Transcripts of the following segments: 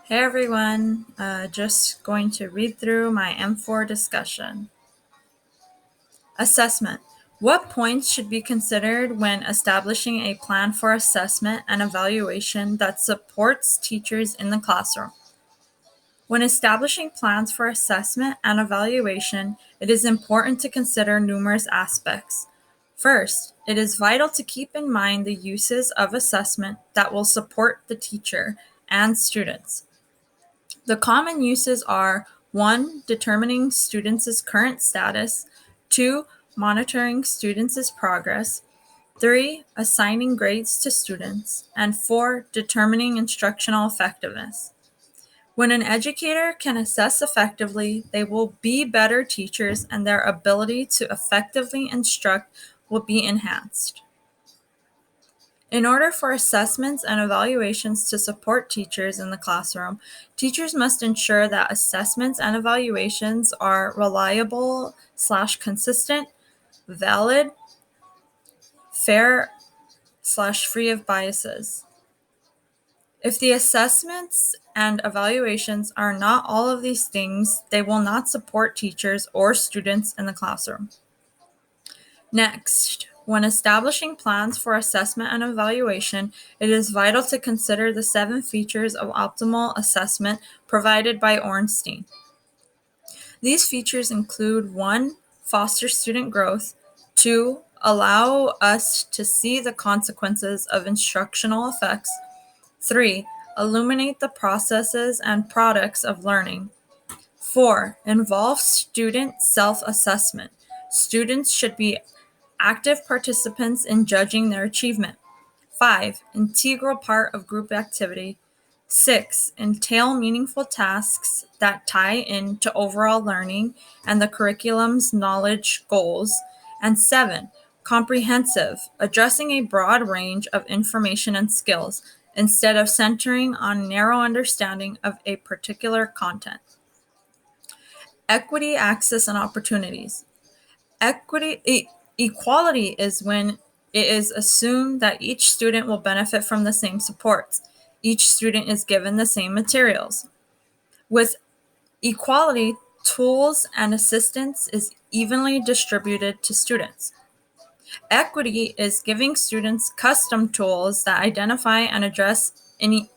Hey everyone, just going to read through my M4 discussion. Assessment. What points should be considered when establishing a plan for assessment and evaluation that supports teachers in the classroom? When establishing plans for assessment and evaluation, it is important to consider numerous aspects. First, it is vital to keep in mind the uses of assessment that will support the teacher and students. The common uses are 1. Determining students' current status, 2. Monitoring students' progress, 3. Assigning grades to students, and 4. Determining instructional effectiveness. When an educator can assess effectively, they will be better teachers and their ability to effectively instruct will be enhanced. In order for assessments and evaluations to support teachers in the classroom, teachers must ensure that assessments and evaluations are reliable/consistent, valid, fair/free of biases. If the assessments and evaluations are not all of these things, they will not support teachers or students in the classroom. Next, when establishing plans for assessment and evaluation, it is vital to consider the 7 features of optimal assessment provided by Ornstein. These features include 1. Foster student growth, 2. Allow us to see the consequences of instructional effects, 3. Illuminate the processes and products of learning, 4. Involve student self-assessment. Students should be active participants in judging their achievement. 5. Integral part of group activity. 6. Entail meaningful tasks that tie into overall learning and the curriculum's knowledge goals. And 7. Comprehensive, addressing a broad range of information and skills instead of centering on narrow understanding of a particular content. Equity, access, and opportunities. Equality is when it is assumed that each student will benefit from the same supports. Each student is given the same materials. With equality, tools and assistance is evenly distributed to students. Equity is giving students custom tools that identify and address any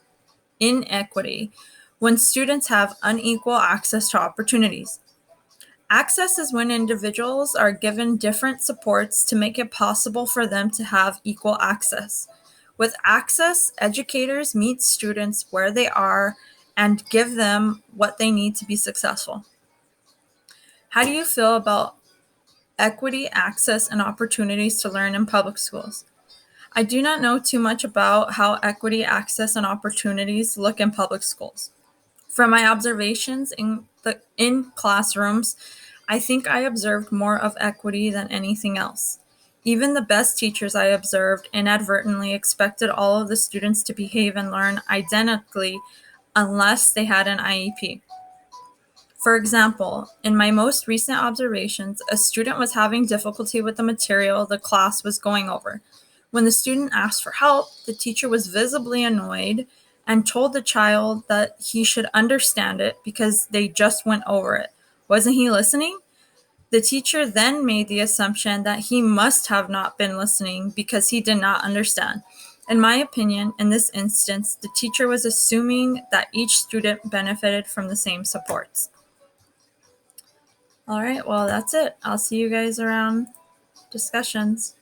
inequity when students have unequal access to opportunities. Access is when individuals are given different supports to make it possible for them to have equal access. With access, educators meet students where they are and give them what they need to be successful. How do you feel about equity, access, and opportunities to learn in public schools? I do not know too much about how equity, access, and opportunities look in public schools. From my observations in classrooms, I think I observed more of equity than anything else. Even the best teachers I observed inadvertently expected all of the students to behave and learn identically unless they had an IEP. For example, in my most recent observations, a student was having difficulty with the material the class was going over. When the student asked for help, the teacher was visibly annoyed and told the child that he should understand it because they just went over it. Wasn't he listening? The teacher then made the assumption that he must have not been listening because he did not understand. In my opinion, in this instance, the teacher was assuming that each student benefited from the same supports. All right, well, that's it. I'll see you guys around discussions.